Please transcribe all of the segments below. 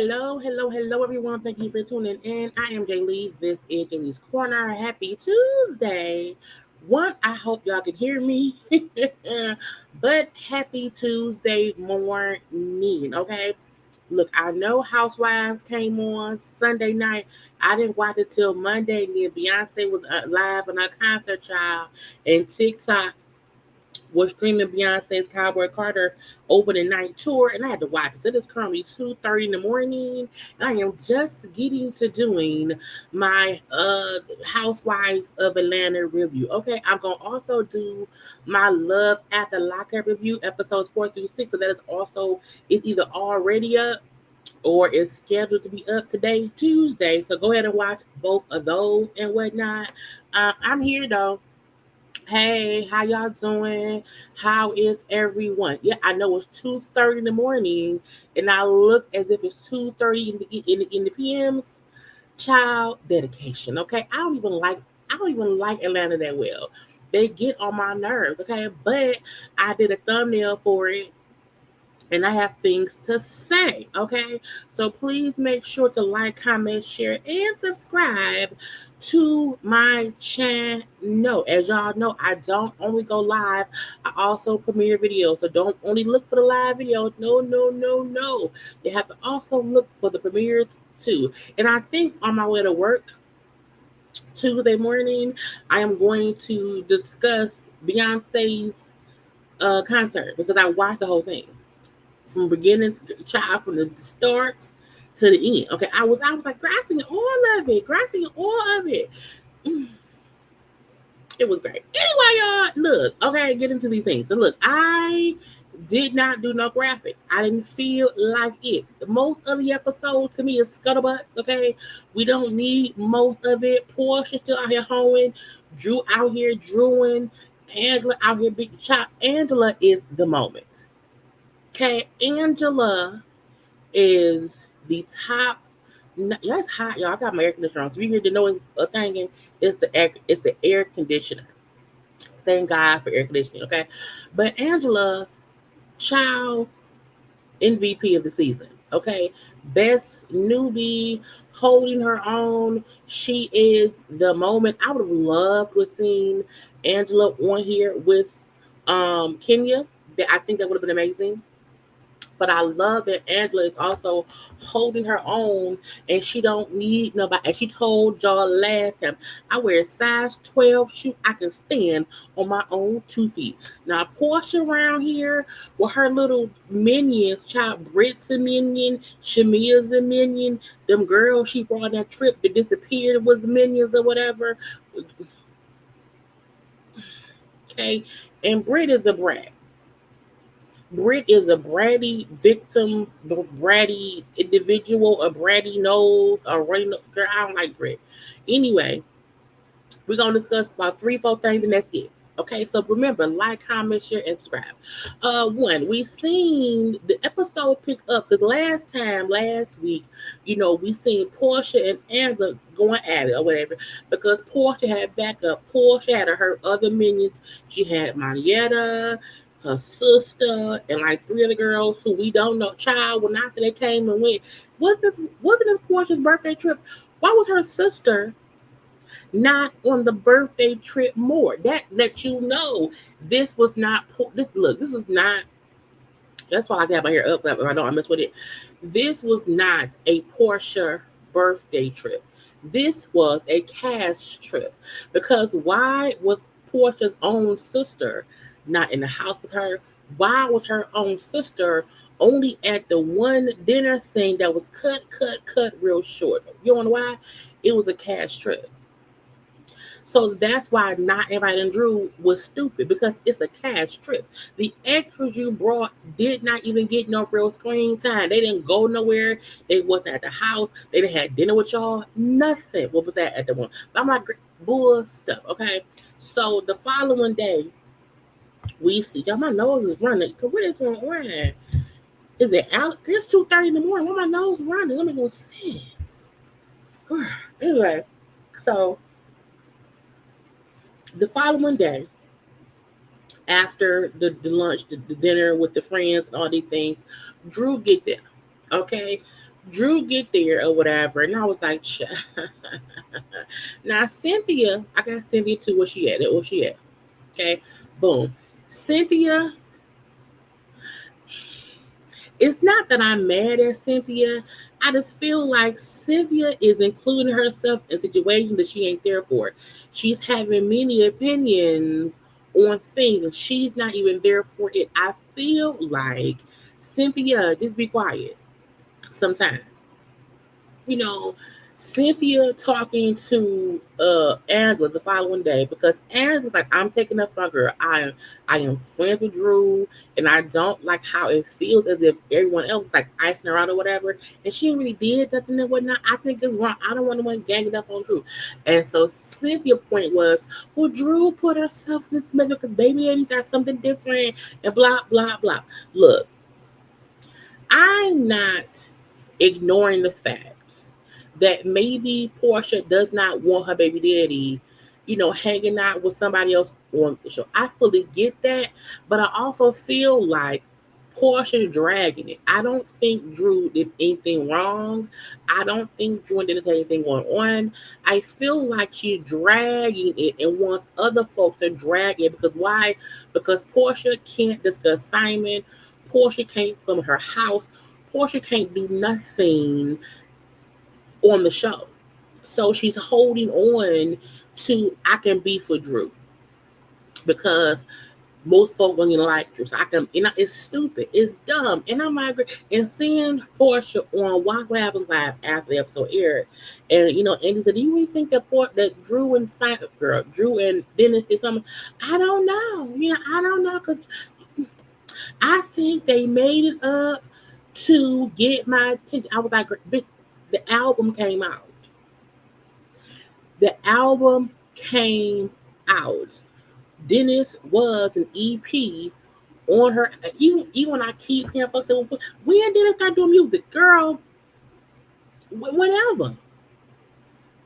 Hello, everyone. Thank you for tuning in. I am Jaylee. This is JayLeesCorner. Happy Tuesday. One, I hope y'all can hear me, but happy Tuesday morning, okay? Look, I know Housewives came on Sunday night. I didn't watch it till Monday. And then Beyonce was live on her concert, child, and TikTok was streaming Beyonce's Cowboy Carter opening night tour, and I had to watch it. It is currently 2:30 in the morning, and I am just getting to doing my Housewives of Atlanta review. Okay, I'm gonna also do my Love After Lockup review, episodes 4 through 6. So that is also it's either already up or is scheduled to be up today, Tuesday. So go ahead and watch both of those and whatnot. I'm here though. Hey, how y'all doing? How is everyone? Yeah, I know it's 2:30 in the morning, and I look as if it's 2:30 in the PMs. Child dedication. Okay, I don't even like Atlanta that well. They get on my nerves. Okay, but I did a thumbnail for it and I have things to say. Okay, so please make sure to like, comment, share, and subscribe to my channel. As y'all know, I don't only go live, I also premiere videos. So don't only look for the live videos. No, no, no, no. You have to also look for the premieres too. And I think on my way to work Tuesday morning, I am going to discuss Beyonce's concert because I watched the whole thing from beginning to child from the start to the end. Okay, I was like grasping all of it. Mm, It was great. Anyway, y'all, look, okay, get into these things. So look, I did not do no graphics. I didn't feel like it. Most of the episode to me is scuttlebutts. Okay, we don't need most of it. Porsha still out here hoeing, Drew out here drewing, Angela out here big chop. Angela is the moment. Okay, Angela is the top. Y'all, it's hot, y'all. I got my air conditioner on. So if you hear the noise of thing, it's the air conditioner. Thank God for air conditioning. Okay, but Angela, child, MVP of the season. Okay, best newbie, holding her own. She is the moment. I would have loved to have seen Angela on here with Kenya. I think that would have been amazing. But I love that Angela is also holding her own and she don't need nobody. As she told y'all last time, I wear a size 12 shoe. I can stand on my own 2 feet. Now Portia around here with her little minions, child Brit's a minion, Shamia's a minion, them girls she brought on that trip that disappeared was minions or whatever. Okay. And Brit is a brat. Brit is a bratty victim, bratty individual, a bratty nose, a rain girl. I don't like Brit. Anyway, we're gonna discuss about 3, 4 things, and that's it. Okay, so remember, like, comment, share, and subscribe. One, we seen the episode pick up because last week, we seen Portia and Amber going at it or whatever because Portia had backup. Portia had her other minions. She had Marietta, her sister, and like 3 other girls who we don't know. Child, when after they came and went, wasn't this Portia's birthday trip? Why was her sister not on the birthday trip more? That let you know this was not this. Look, this was not. That's why I got my hair up. I don't. I mess with it. This was not a Porsche birthday trip. This was a cash trip because why was Portia's own sister not in the house with her? Why was her own sister only at the one dinner scene that was cut real short? You know why? It was a cash trip. So that's why not inviting Drew was stupid because it's a cash trip. The extras you brought did not even get no real screen time. They didn't go nowhere. They wasn't at the house. They didn't have dinner with y'all. Nothing. What was that at the one? I'm like bull stuff. Okay. So the following day, we see y'all. My nose is running. Cause what is going on? Is it out? It's 2:30 in the morning. Why my nose running? Let me go sense. Anyway, so the following day, after the lunch, the dinner with the friends and all these things, Drew get there. Okay. Drew get there or whatever, and I was like, now Cynthia, I got Cynthia too. Where she at? Where she at? Okay, boom. Cynthia, it's not that I'm mad at Cynthia. I just feel like Cynthia is including herself in situations that she ain't there for. She's having many opinions on things and she's not even there for it. I feel like Cynthia, just be quiet sometimes. You know, Cynthia talking to Angela the following day because Angela's like, I'm taking up my girl. I am friends with Drew and I don't like how it feels as if everyone else is like icing her out or whatever. And she really did nothing and whatnot. I think it's wrong. I don't want to one ganging up on Drew. And so Cynthia's point was, well, Drew put herself in this mess because baby ladies are something different and blah blah blah. Look, I'm not ignoring the fact that maybe Porsha does not want her baby daddy, hanging out with somebody else on the show. I fully get that, but I also feel like Porsha is dragging it. I don't think Drew did anything wrong. I don't think Drew did anything going on. I feel like she's dragging it and wants other folks to drag it because why? Because Porsha can't discuss Simon. Porsha can't from her house. Porsha can't do nothing on the show. So she's holding on to I can be for Drew because most folk don't even like Drew. So I can, it's stupid. It's dumb. And I'm like, and seeing Porsha on What Happens Live after the episode aired, and Andy said, do you really think that Drew and Drew and Dennis did something? I don't know. I don't know because I think they made it up to get my attention. I was like, the album came out. The album came out. Dennis was an EP on her. Even when I keep hearing folks say, when Dennis start doing music, girl, whenever.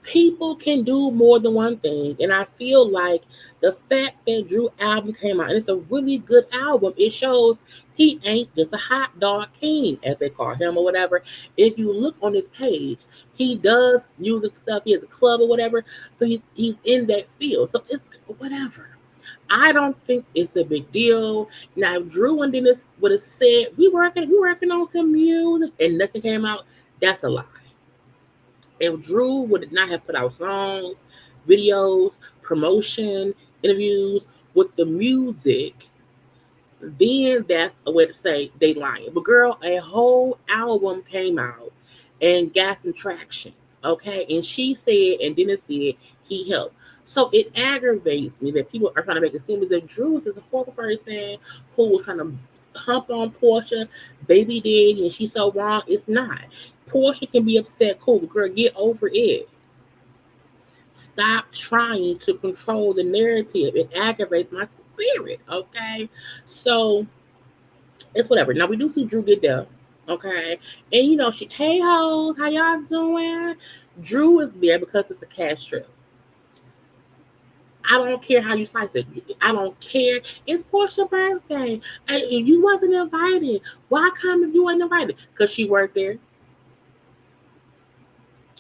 People can do more than one thing, and I feel like the fact that Drew album came out and it's a really good album, it shows he ain't just a hot dog king as they call him or whatever. If you look on his page, he does music stuff, he has a club or whatever, so he's in that field, so it's whatever. I don't think it's a big deal. Now if Drew and Dennis would have said we working on some music and nothing came out, that's a lie. If Drew would not have put out songs, videos, promotion, interviews with the music, then that's a way to say they lying. But girl, a whole album came out and got some traction. Okay. And she said, and then it said he helped. So it aggravates me that people are trying to make it seem as if Drew is a horrible person who was trying to hump on Porsha, baby did, and she's so wrong. It's not. Porsha can be upset, cool, but girl, get over it. Stop trying to control the narrative. It aggravates my spirit, okay? So it's whatever. Now we do see Drew get there, okay? And she, hey hoes, how y'all doing? Drew is there because it's a cash trip. I don't care how you slice it. I don't care. It's Porsha's birthday. You wasn't invited. Why come if you wasn't invited? Because she worked there.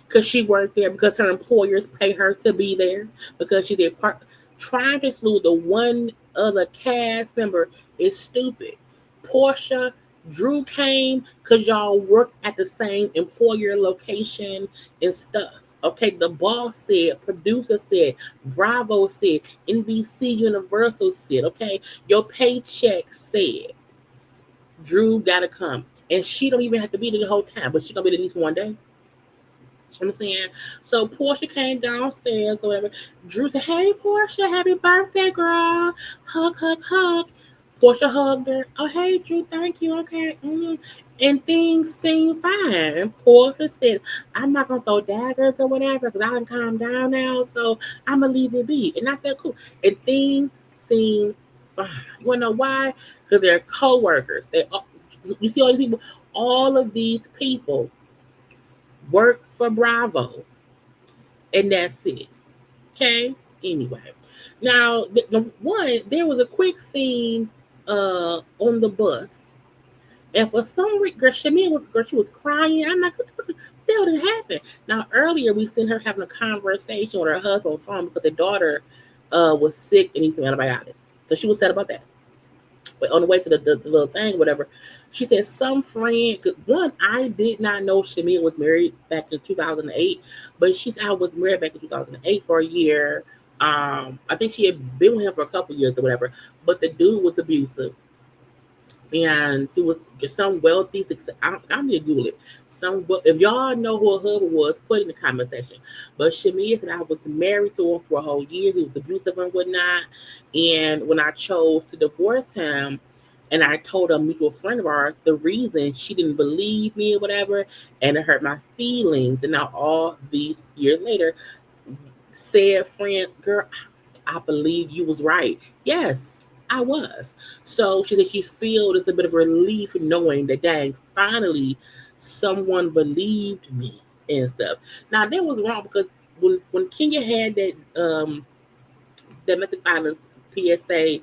Because her employers pay her to be there, because she's a part. Trying to exclude the one other cast member is stupid. Porsha, Drew came because y'all work at the same employer location and stuff. Okay, the boss said, producer said, Bravo said, NBC Universal said, okay, your paycheck said Drew gotta come. And she don't even have to be there the whole time, but she gonna be there at least one day. I'm saying, so Porsha came downstairs or whatever. Drew said, hey Porsha, happy birthday, girl. Hug, hug, hug. Porsha hugged her. Oh, hey Drew, thank you. Okay. And things seemed fine. And Porsha said, I'm not gonna throw daggers or whatever because I can calm down now, so I'm gonna leave it be. And I said, cool. And things seem fine. You wanna know why? Because they're co-workers. You see all these people, all of these people work for Bravo, and that's it. Okay. Anyway, now the one there was a quick scene on the bus, And for some reason, girl, she was crying. I'm like, what the hell did happen? Now, earlier we seen her having a conversation with her husband on the phone because the daughter was sick and needs some antibiotics. So she was sad about that. But on the way to the little thing, whatever, she said some friend. One, I did not know Shamia was married back in 2008, but she's I was married back in 2008 for a year. I think she had been with him for a couple years or whatever. But the dude was abusive, and he was some wealthy. I need to Google it. If y'all know who her husband was, put it in the comment section. But Shamia said I was married to him for a whole year. He was abusive and whatnot. And when I chose to divorce him, and I told a mutual friend of ours the reason, she didn't believe me or whatever, and it hurt my feelings. And now all these years later, said friend, girl, I believe you was right. Yes, I was. So she said she feels it's a bit of relief knowing that dang, finally someone believed me and stuff. Now that was wrong because when Kenya had that domestic violence PSA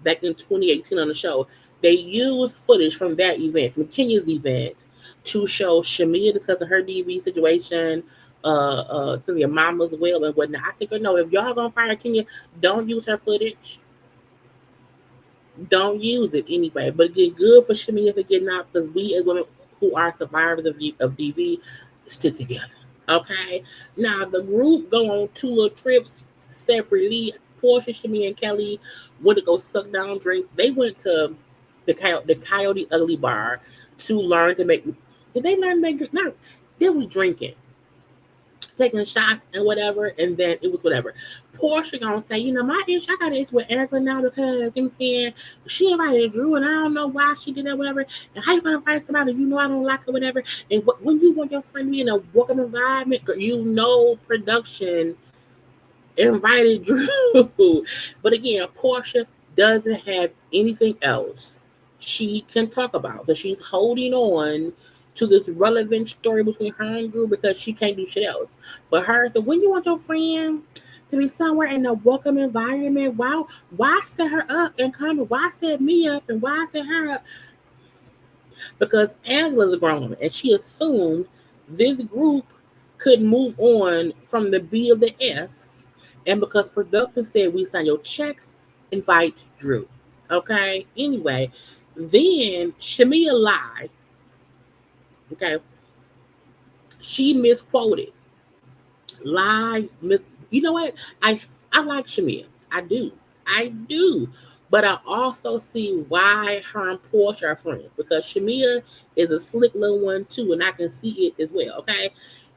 back in 2018 on the show, they used footage from that event, from Kenya's event, to show Shamia discussing her DV situation, Cynthia Mama's well and whatnot. I think, no, if y'all gonna fire Kenya, don't use her footage. Don't use it anyway. But get good for Shamia for getting out because we as women who are survivors of DV stick together. Okay. Now the group go on two little trips separately. Porsha, Shamia, and Kelly went to go suck down drinks. They went to the Coyote Ugly Bar to learn to make. Did they learn to make drink? No, they was drinking, taking shots and whatever, and then it was whatever. Porsha gonna say, my issue, I got an issue with Angela now because I'm saying she invited Drew and I don't know why she did that, whatever. And how you gonna fight somebody I don't like or whatever? And when you want your friend to be in a welcome environment, production invited Drew. But again, Porsha doesn't have anything else she can talk about. So she's holding on to this relevant story between her and Drew because she can't do shit else. But her, so when you want your friend to be somewhere in a welcome environment, why set her up and come? Why set me up and why set her up? Because Angela's a grown woman and she assumed this group could move on from the B of the S. And because production said we sign your checks, invite Drew. Okay? Anyway, then Shamia lied. Okay? She misquoted. Lie, you know what? I like Shamia. I do. I do. But I also see why her and Porsha are friends. Because Shamia is a slick little one too, and I can see it as well. Okay?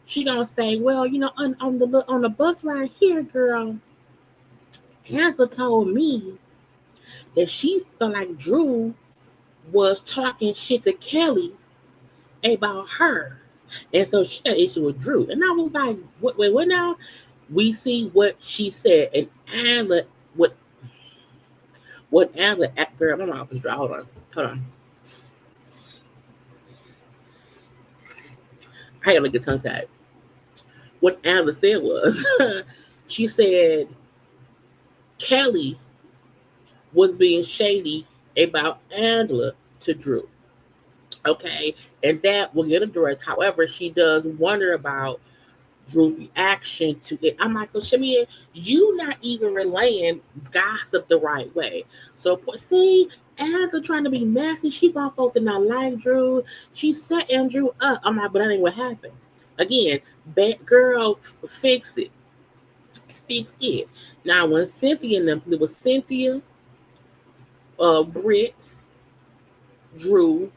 She gonna say, well, on the bus ride here, girl, Hansel told me that she felt like Drew was talking shit to Kelly about her. And so she had an issue with Drew. And I was like, wait, what now? We see what she said. And Anna, what Anna, girl, my mouth is dry. Hold on. I had to get tongue tied. What Anna said was, she said Kelly was being shady about Angela to Drew. Okay, and that will get addressed. However, she does wonder about Drew's reaction to it. I'm like, so Shamia, you not even relaying gossip the right way. So see, Angela trying to be messy. She brought folks to not like Drew. She set Andrew up. I'm like, but that ain't what happened. Again, bad girl, fix it. Fix it. Now, when Cynthia and them, it was Cynthia, Brit, Drew,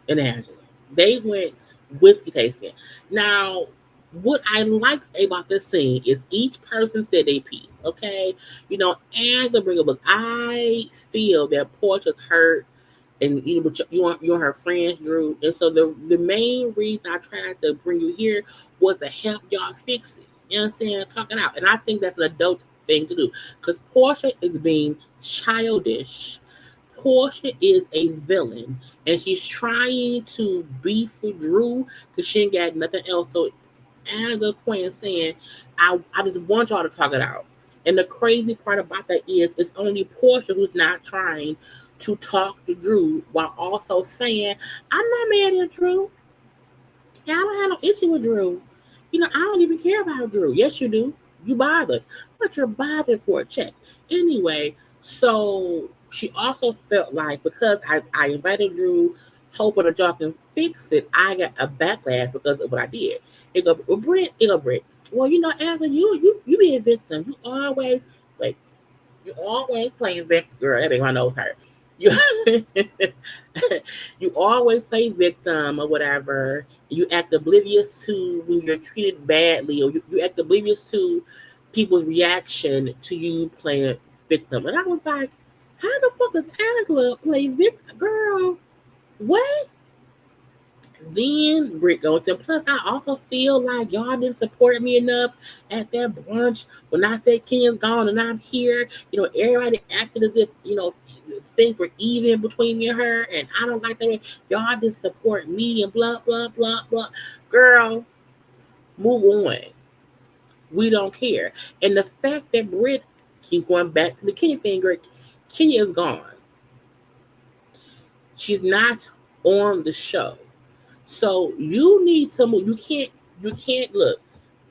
and Angela. They went whiskey tasting. Now, what I like about this scene is each person said a piece. Okay, Angela bring up, look, I feel that Portia's hurt, and you want her friends, Drew, and so the main reason I tried to bring you here was to help y'all fix it. You know what I'm saying? Talk it out, and I think that's an adult thing to do because Porsha is being childish. Porsha is a villain, and she's trying to beef with Drew because she ain't got nothing else. So, as the point saying, I just want y'all to talk it out. And the crazy part about that is it's only Porsha who's not trying to talk to Drew while also saying, I'm not mad at Drew. Yeah, I don't have no issue with Drew. I don't even care about Drew. Yes, you do. You bothered. But you're bothered for a check. Anyway, so she also felt like because I invited Drew, hoping that y'all can fix it, I got a backlash because of what I did. It go, well, Brit, it go, Brit. Well, After you be a victim. Wait, you always playing victim. Girl, that make my nose hurt. You, you always play victim or whatever. You act oblivious to when you're treated badly, or you act oblivious to people's reaction to you playing victim. And I was like, how the fuck does Angela play victim? Girl, what? Then Brit goes, and plus, I also feel like y'all didn't support me enough at that brunch when I said Kenya's gone and I'm here. Everybody acted as if, things were even between me and her, and I don't like that. Y'all didn't support me and blah, blah, blah, blah. Girl, move on. We don't care. And the fact that Brit keeps going back to the Kenya thing, girl, Kenya is gone. She's not on the show. So you need to move. You can't look.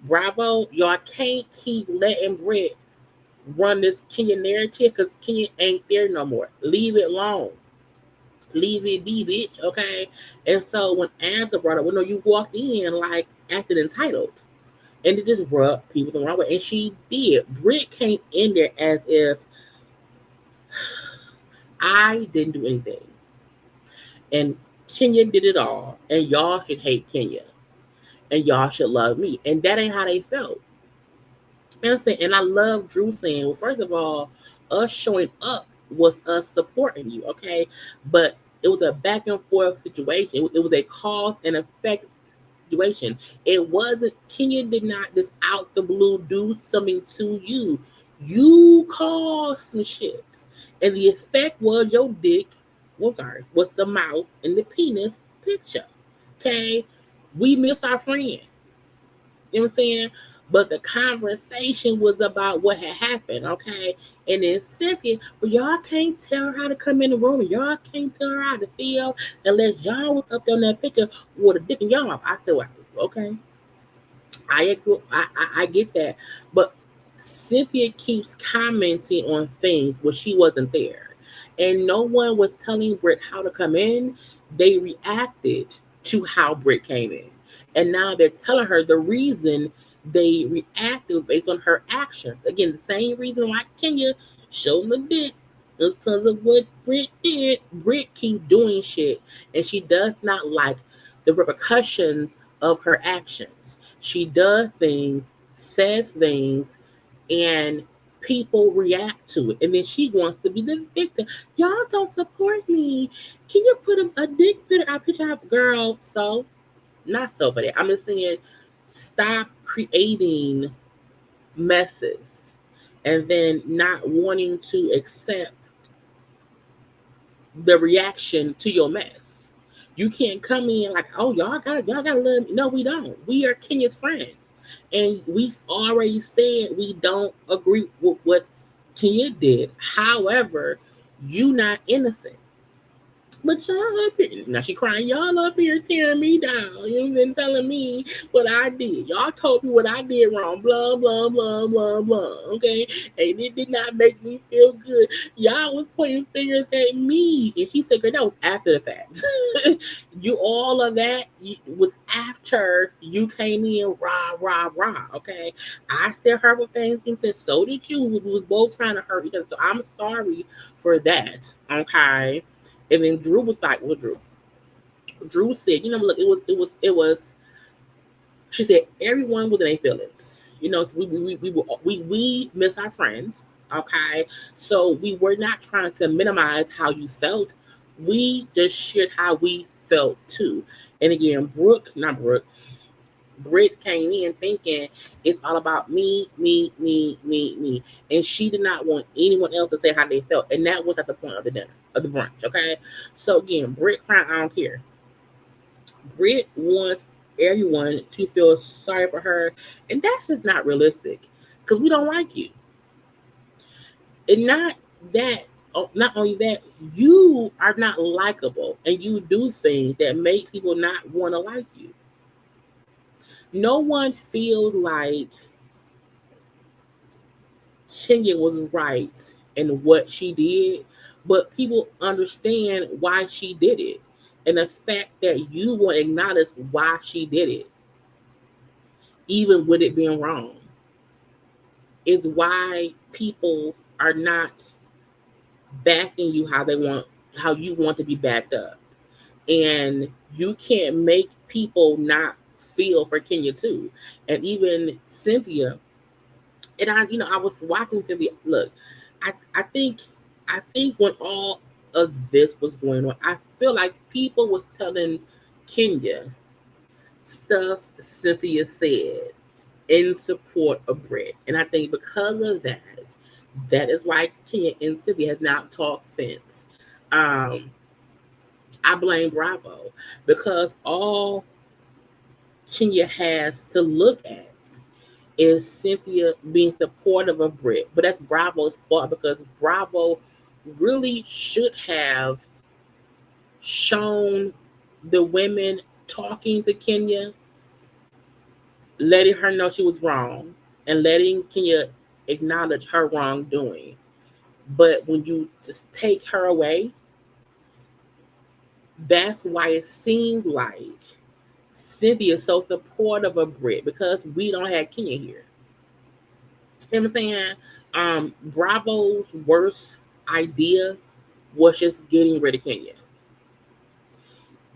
Bravo, y'all can't keep letting Brit run this Kenya narrative because Kenya ain't there no more. Leave it alone. Leave it be, bitch. Okay. And so when Antha brought up, you walked in like acting entitled, and it just rubbed people the wrong way. And she did. Brit came in there as if I didn't do anything, and Kenya did it all, and y'all should hate Kenya, and y'all should love me, and that ain't how they felt. And I love Drew saying, well, first of all, us showing up was us supporting you, okay? But it was a back and forth situation. It was a cause and effect situation. It wasn't, Kenya did not just out the blue do something to you. You caused some shit. And the effect was your dick, was the mouth and the penis picture. Okay? We miss our friend. You know what I'm saying? But the conversation was about what had happened, okay? And then Cynthia, well, y'all can't tell her how to come in the room. Y'all can't tell her how to feel unless y'all was up there on that picture with a dick in y'all mouth. I said, well, okay. I agree. I get that. But Cynthia keeps commenting on things where she wasn't there. And no one was telling Brit how to come in. They reacted to how Brit came in. And now they're telling her the reason they reacted based on her actions. Again, the same reason why Kenya showed the dick is because of what Brit did. Brit keeps doing shit, and she does not like the repercussions of her actions. She does things, says things, and people react to it. And then she wants to be the victim. Y'all don't support me. Can you put a dick picture up, girl? So, not so for that. I'm just saying, stop creating messes and then not wanting to accept the reaction to your mess. You can't come in like, oh, y'all gotta love me. No, we don't. We are Kenya's friend. And we already said we don't agree with what Kenya did. However, you not innocent. But y'all up here, now she crying, y'all up here tearing me down. You've been telling me what I did. Y'all told me what I did wrong, blah, blah, blah, blah, blah, okay? And it did not make me feel good. Y'all was pointing fingers at me. And she said, girl, that was after the fact. All of that was after you came in, rah, rah, rah, okay? I said hurtful things and said, so did you. We was both trying to hurt each other. So I'm sorry for that, okay? And then Drew was like, "What Drew?" Drew said, look, it was." She said everyone was in their feelings. So we miss our friends. Okay, so we were not trying to minimize how you felt. We just shared how we felt too. And again, Brit came in thinking it's all about me, me, me, me, me. And she did not want anyone else to say how they felt. And that was at the point of the dinner, of the brunch, okay? So again, Brit crying, I don't care. Brit wants everyone to feel sorry for her. And that's just not realistic because we don't like you. And that, not only that, you are not likable, and you do things that make people not want to like you. No one feels like Kenya was right in what she did, but people understand why she did it. And the fact that you won't acknowledge why she did it, even with it being wrong, is why people are not backing you how you want to be backed up. And you can't make people not feel for Kenya too. And even Cynthia, and I was watching Cynthia. Look, I think when all of this was going on, I feel like people was telling Kenya stuff Cynthia said in support of Brit. And I think because of that, that is why Kenya and Cynthia has not talked since. Um, I blame Bravo because all Kenya has to look at is Cynthia being supportive of Brit. But that's Bravo's fault because Bravo really should have shown the women talking to Kenya, letting her know she was wrong, and letting Kenya acknowledge her wrongdoing. But when you just take her away, that's why it seemed like Cynthia is so supportive of Brit because we don't have Kenya here. You know what I'm saying? Bravo's worst idea was just getting rid of Kenya.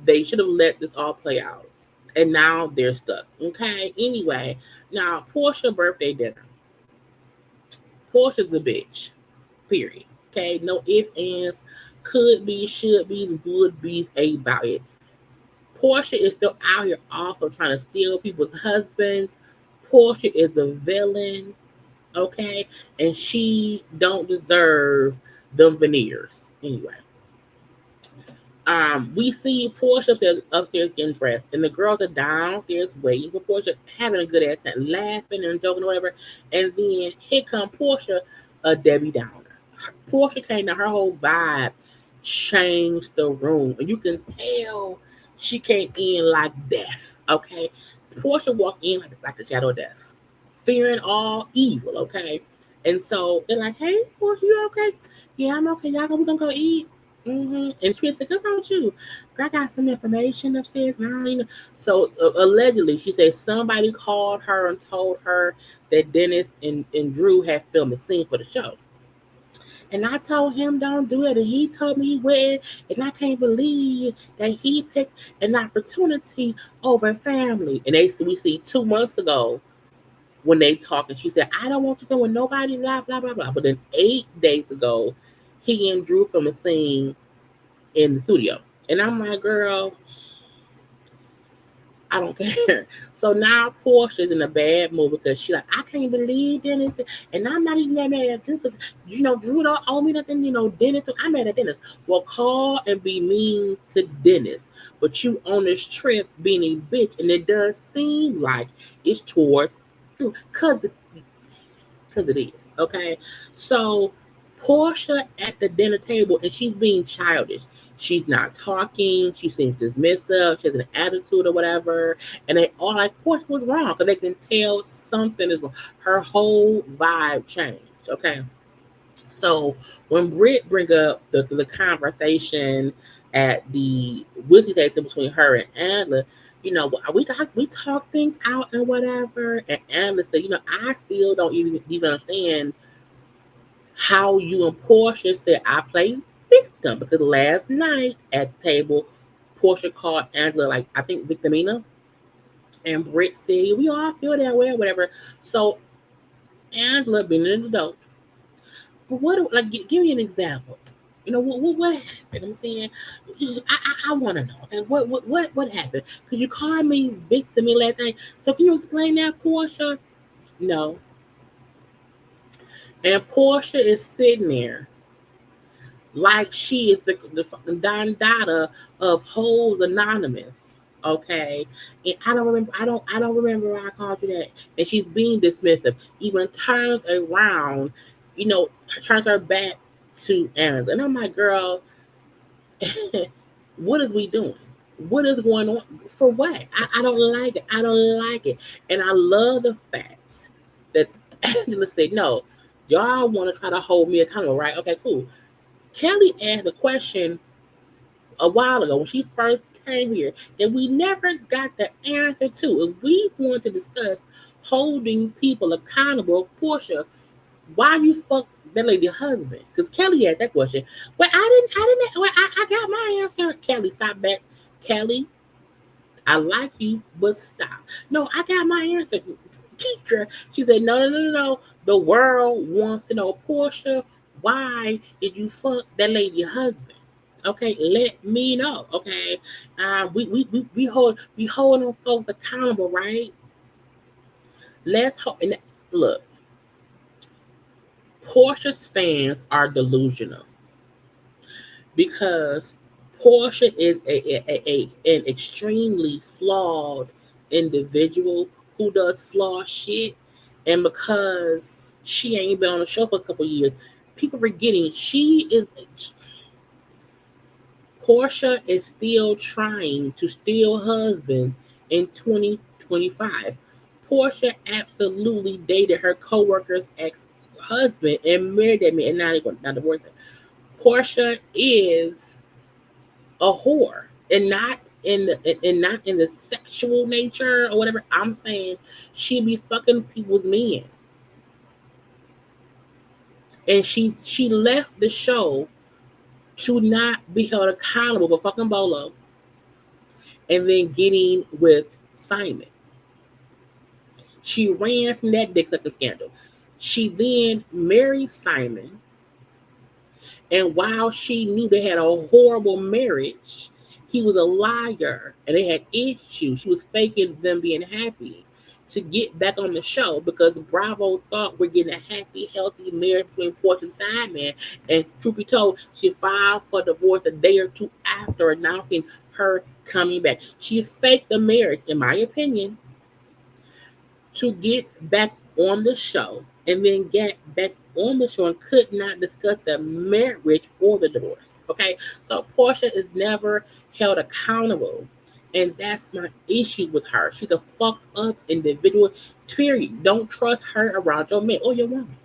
They should have let this all play out. And now they're stuck. Okay. Anyway, now Porsha birthday dinner. Porsha's a bitch. Period. Okay. No ifs, ands, could be, should be, would be about it. Porsha is still out here also trying to steal people's husbands. Porsha is a villain, okay? And she don't deserve them veneers. Anyway. We see Porsha upstairs getting dressed, and the girls are downstairs waiting for Porsha, having a good ass time, laughing and joking or whatever. And then here come Porsha, a Debbie Downer. Porsha came down, her whole vibe changed the room, and you can tell she came in like death. Okay, Porsha walked in like the shadow of death, fearing all evil. Okay, and so they're like, "Hey, Porsha, you okay? Yeah, I'm okay. We gonna go eat." And she said, "What's wrong with you? I got some information upstairs." And I don't even... So allegedly, she said somebody called her and told her that Dennis and Drew had filmed a scene for the show. And I told him don't do it, and he told me he wouldn't. And I can't believe that he picked an opportunity over family. And we see 2 months ago when they talked, and she said, "I don't want to film with nobody." Blah blah blah blah. But then 8 days ago, he and Drew filmed a scene in the studio. And I'm like, girl, I don't care. So now Portia's in a bad mood because she like, I can't believe Dennis. And I'm not even that mad at Drew because, Drew don't owe me nothing. Dennis, I'm mad at Dennis. Well, call and be mean to Dennis. But you on this trip being a bitch. And it does seem like it's towards Drew because it is. Okay. So Porsha at the dinner table and she's being childish. She's not talking. She seems dismissive. She has an attitude or whatever. And they all like, Porsha was wrong because they can tell something is wrong. Her whole vibe changed. Okay. So when Brit bring up the conversation at the whiskey tasting between her and Angela, we talk things out and whatever. And Angela said, I still don't even understand how you and Porsha said I played victim because last night at the table, Porsha called Angela like I think victimina, and Brit said we all feel that way or whatever. So Angela being an adult, but what like give me an example. What happened? I'm saying I want to know. And what happened? Because you called me victim last night. So can you explain that, Porsha? No. And Porsha is sitting there like she is the fucking Don Dada of Hoes Anonymous. Okay. And I don't remember why I called you that. And she's being dismissive. Even turns around you know, turns her back to Aaron. And I'm like, girl, what is we doing? What is going on? For what? I don't like it. I don't like it. And I love the fact that Angela said, no, y'all want to try to hold me accountable, right? Okay, cool. Kelly asked a question a while ago when she first came here that we never got the answer to. If we want to discuss holding people accountable, Porsha, why you fuck that lady husband? Because Kelly had that question. Well, I got my answer. Kelly, stop that. Kelly, I like you, but stop. No, I got my answer. Teacher, she said, no. The world wants to know, Porsha, why did you fuck that lady husband? Okay, let me know. Okay, we holding folks accountable, right? Let's hold. And look, Porsha's fans are delusional because Porsha is an extremely flawed individual who does flawed shit, and because she ain't been on the show for a couple years, people forgetting she is. Porsha is still trying to steal husbands in 2025. Porsha absolutely dated her co-worker's ex-husband and married that man, and now they're going to divorce her. Porsha is a whore, and not in the sexual nature or whatever. I'm saying she be fucking people's men, and she left the show to not be held accountable for fucking Bolo, and then getting with Simon. She ran from that dick sucking scandal. She then married Simon, and while she knew they had a horrible marriage, he was a liar and they had issues. She was faking them being happy to get back on the show because Bravo thought we're getting a happy, healthy marriage between Porsche and Simon. And truth be told, she filed for divorce a day or two after announcing her coming back. She faked the marriage, in my opinion, to get back on the show and then get back on the show and could not discuss the marriage or the divorce. Okay, so Porsha is never held accountable, and that's my issue with her. She's a fucked up individual. Period. Don't trust her around your man or your woman.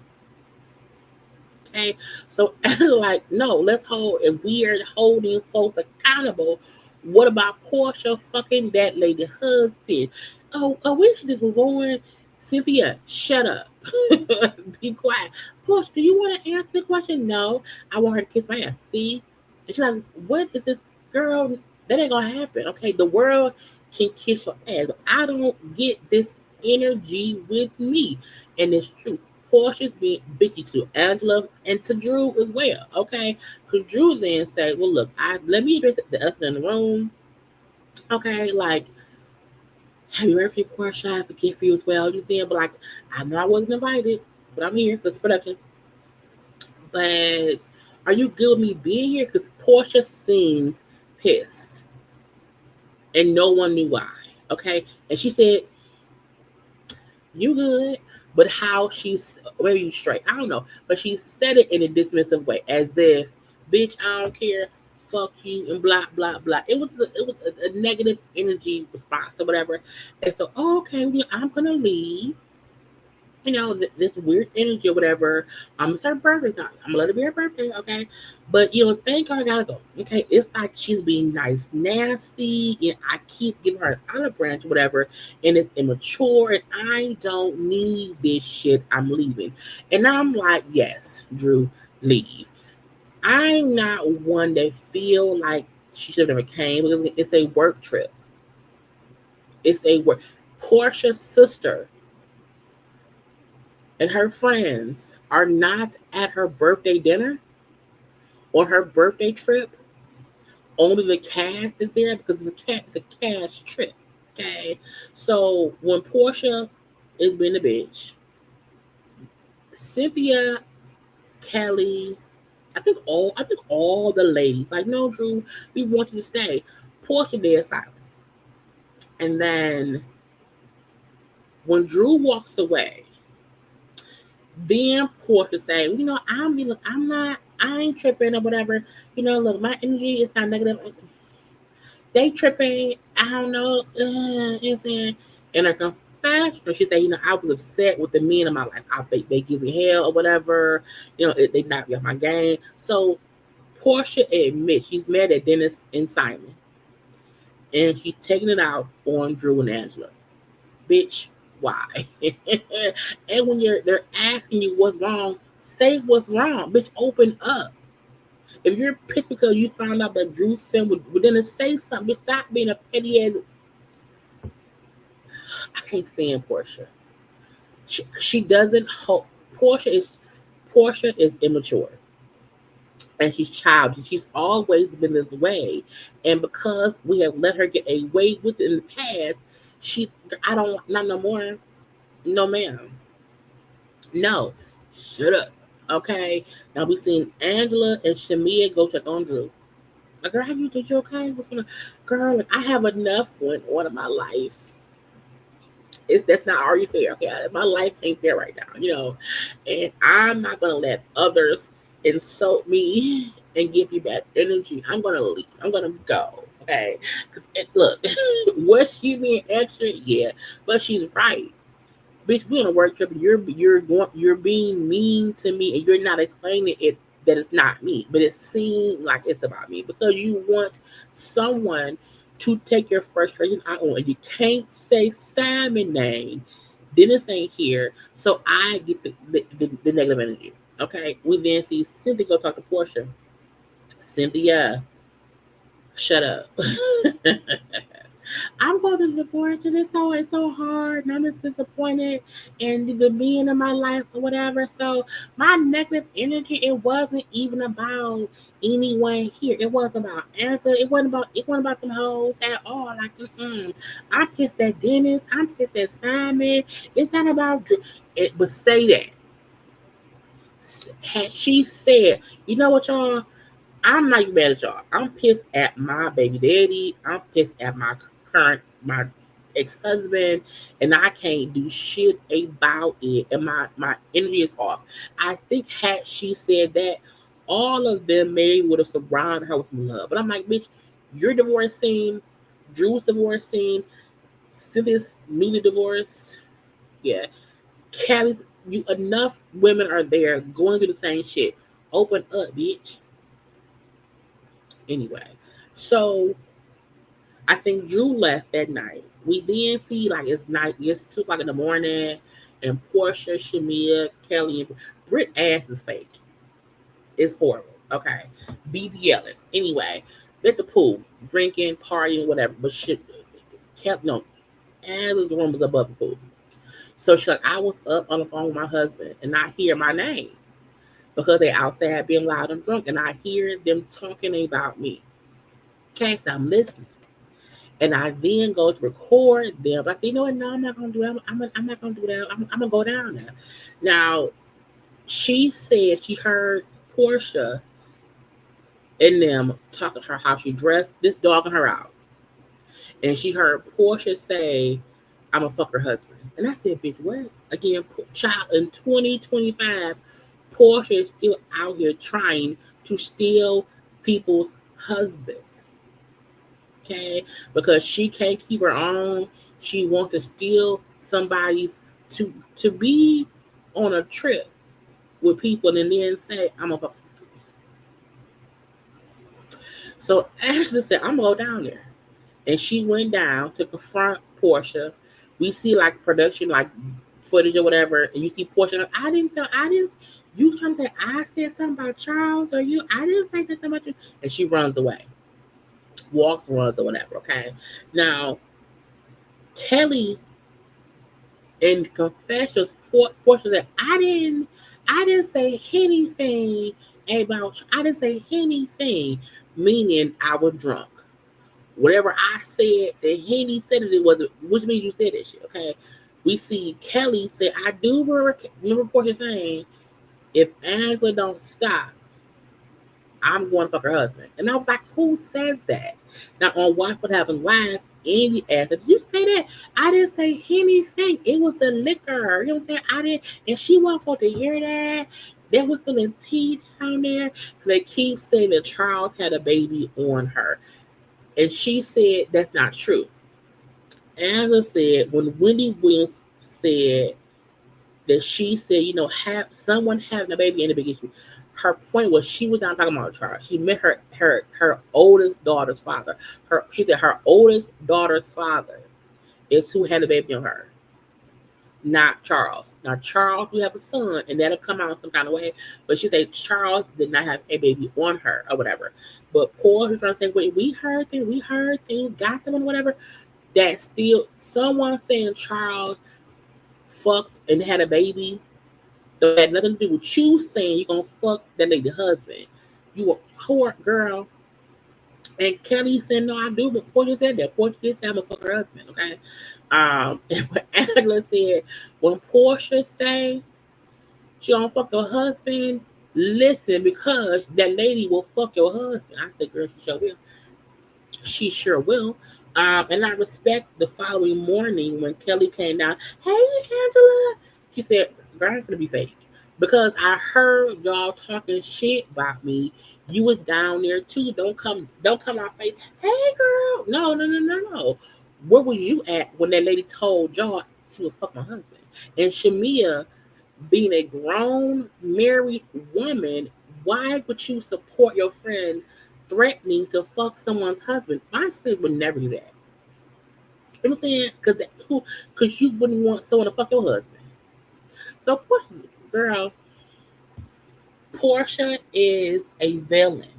Okay, so like no, let's hold and we are holding folks accountable. What about Porsha fucking that lady husband? Oh, we should just move on. Cynthia, shut up. Be quiet. Porsha, do you want to answer the question? No, I want her to kiss my ass. See? And she's like, what is this girl? That ain't gonna happen. Okay, the world can kiss your ass, but I don't get this energy with me. And it's true. Portia's being bitchy to Angela and to Drew as well. Okay, because Drew then said, "Well, look, let me address the elephant in the room. Okay, like, have you ever for Portia? I have a gift for you as well. You see, but like, I know I wasn't invited, but I'm here because production. But are you good with me being here? Because Portia seemed pissed, and no one knew why. Okay, and she said, "You good." But how she's maybe you straight, I don't know. But she said it in a dismissive way, as if, "Bitch, I don't care, fuck you," and blah blah blah. It was a negative energy response or whatever. And so, oh, okay, well, I'm gonna leave. This weird energy or whatever. It's her birthday. So I'm gonna let it be her birthday, okay? But thank God I gotta go. Okay, it's like she's being nice, nasty, and I keep giving her an olive branch or whatever, and it's immature, and I don't need this shit. I'm leaving. And I'm like, yes, Drew, leave. I'm not one that feel like she should have never came because it's a work trip. It's a work. Portia's sister and her friends are not at her birthday dinner or her birthday trip. Only the cast is there because it's a cast trip. Okay, so when Porsha is being a bitch, Cynthia, Kelly, I think all the ladies like, no, Drew, we want you to stay. Porsha there silent, and then when Drew walks away, Then Porsche say, look, I ain't tripping or whatever. Look, my energy is not negative. They tripping. I don't know. You know what I'm saying? In her confession, she said, I was upset with the men in my life. They give me hell or whatever. They knocked me off my game. So Porsche admits she's mad at Dennis and Simon, and she's taking it out on Drew and Angela. Bitch, why? And when they're asking you what's wrong, say what's wrong. Bitch, open up. If you're pissed because you found out that Drew's son would then say something, stop being a petty ass. I can't stand Porsha. She doesn't hope. Porsha is immature and she's childish. She's always been this way, and because we have let her get away with it in the past, I don't not no more. No, ma'am. No, shut up. Okay. Now we seen Angela and Shamia go check on Drew. Like, girl, have you did you okay? What's going on? Girl, like, I have enough going on in my life. That's not already fair. Okay, my life ain't fair right now. And I'm not gonna let others insult me and give me bad energy. I'm gonna leave. I'm gonna go. Okay, because look, was she being extra? Yeah, but she's right. Bitch, we on a work trip and you're being mean to me and you're not explaining it that it's not me, but it seems like it's about me because you want someone to take your frustration out on. You can't say Simon name. Dennis ain't here, so I get the negative energy. Okay, we then see Cynthia go talk to Porsha. Cynthia, shut up. I'm going through the divorce and it's so hard and I'm just disappointed in the being in my life or whatever. So my negative energy, it wasn't even about anyone here. It wasn't about Erica. It wasn't about them hoes at all. Like, I'm pissed at Dennis. I'm pissed at Simon. It's not about it, but say that. Had she said, you know what, y'all? I'm not even mad at y'all. I'm pissed at my baby daddy. I'm pissed at my ex-husband, and I can't do shit about it. And my energy is off. I think had she said that, all of them maybe would have surrounded her with some love. But I'm like, bitch, you're divorcing. Drew's divorcing. Cynthia's newly divorced. Yeah. Kelly, you enough women are there going through the same shit. Open up, bitch. Anyway, so I think Drew left that night. We then see like it's 2 o'clock in the morning, and Porsha, Shamia, Kelly, and Brit ass is fake. It's horrible. Okay, BB yelling. Anyway, at the pool, drinking, partying, whatever. But shit, kept no. Angela's room was above the pool. So she's like, I was up on the phone with my husband, and I hear my name because they outside being loud and drunk, and I hear them talking about me. Okay, so I'm listening. And I then go to record them. But I say, you know what? No, I'm not going to do that. I'm not going to do that. I'm going to go down there. Now, she said she heard Porsha and them talking to her how she dressed, this dogging her out. And she heard Porsha say, I'm going to fuck her husband. And I said, bitch, what? Again, child, in 2025, Porsha is still out here trying to steal people's husbands. Okay, because she can't keep her own. She wants to steal somebody's to be on a trip with people and then say, I'm a. So Ashley said, I'm gonna go down there. And she went down to confront Porsha. We see like production, like footage or whatever, and you see Porsha. Like, I didn't. You trying to say I said something about Charles or you? I didn't say nothing about you. And she runs away, walks, runs, or whatever. Okay. Now Kelly in confessions, Porsha said, I didn't say anything about, I didn't say anything, meaning I was drunk. Whatever I said, that Henny said it wasn't, which means you said that shit, okay? We see Kelly say, I do remember Porsha saying, if Angela don't stop, I'm going to fuck her husband. And I was like, who says that? Now, on Watch What Happened Live, Envy asked her, did you say that? I didn't say anything. It was the liquor. You know what I'm saying? I didn't. And she wasn't supposed to hear that. There was spilling tea down there. They keep saying that Charles had a baby on her. And she said that's not true. Angela said when Wendy Williams said that she said, have someone having a baby in the big issue. Her point was she was not talking about Charles. She meant her oldest daughter's father. She said her oldest daughter's father is who had a baby on her, not Charles. Now Charles, we have a son, and that'll come out some kind of way. But she said Charles did not have a baby on her or whatever. But Paul, who's trying to say, wait, we heard things, got them, whatever. That still someone saying Charles fucked and had a baby. That had nothing to do with you saying you're gonna fuck that lady husband. You a whore girl. And Kelly said, no, I do, but Portia said that. Portia did say I'm gonna fuck her husband, okay? And what Angela said, when Portia say she don't fuck her husband, listen, because that lady will fuck your husband. I said, girl, she sure will. She sure will. And I respect the following morning when Kelly came down. Hey, Angela. She said, girl, it's going to be fake. Because I heard y'all talking shit about me. You was down there too. Don't come out face. Hey, girl. No. Where was you at when that lady told y'all she was fuck my husband? And Shamia, being a grown married woman, why would you support your friend threatening to fuck someone's husband? My friend would never do that. You know what I'm saying? Because you wouldn't want someone to fuck your husband. So girl, Portia is a villain.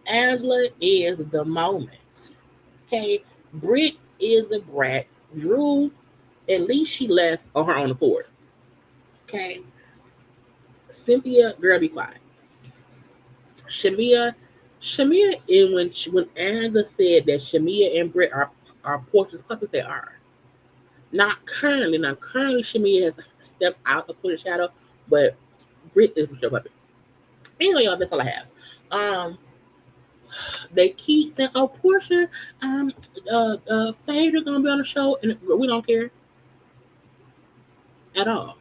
Angela is the moment. Okay, Brit is a brat. Drew, at least she left on her own accord. Okay, Cynthia, girl, be quiet. Shamia, and when Angela said that Shamia and Brit are Portia's puppets, they are. Not currently. Now currently Shamia has stepped out of Portia's shadow, but Brit is your puppet. Anyway, y'all, that's all I have. They keep saying, "Oh, Porsha, Fader gonna be on the show," and we don't care at all.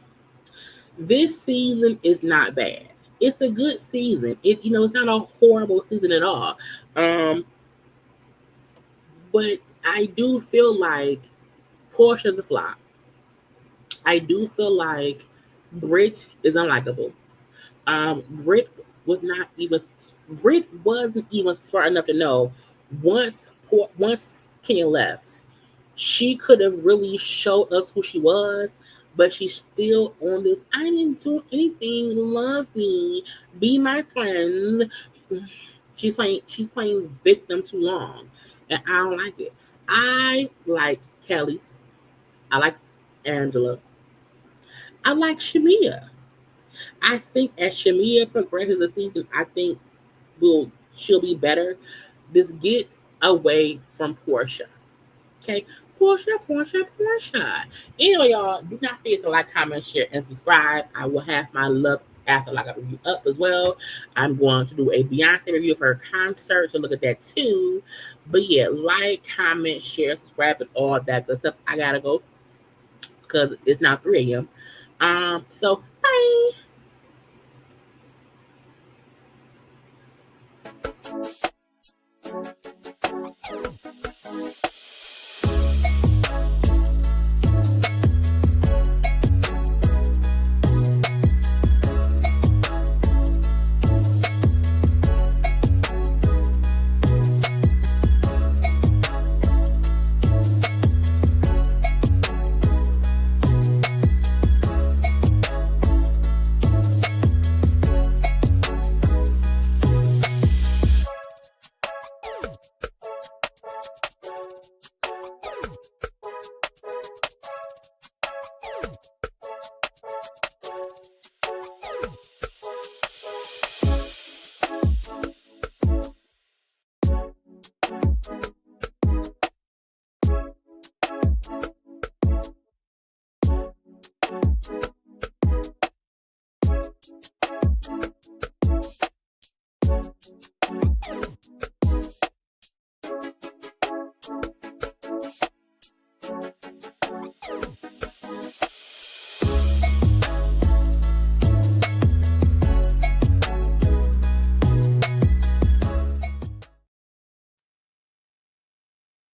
This season is not bad. It's a good season. It's not a horrible season at all. Um, but I do feel like Portia's a flop. I do feel like Brit is unlikable. Brit was not even Brit wasn't even smart enough to know once Ken left, she could have really showed us who she was, but she's still on this. I didn't do anything. Love me, be my friend. She's playing victim too long, and I don't like it. I like Kelly. I like Angela. I like Shamia. I think as Shamia progresses the season, I think she'll be better. Just get away from Portia. Okay? Portia. Anyway, y'all, do not forget to like, comment, share, and subscribe. I will have my Love After Lockup review up as well. I'm going to do a Beyonce review of her concert, so look at that too. But yeah, like, comment, share, subscribe, and all that good stuff. I gotta go because it's now 3 a.m. So bye.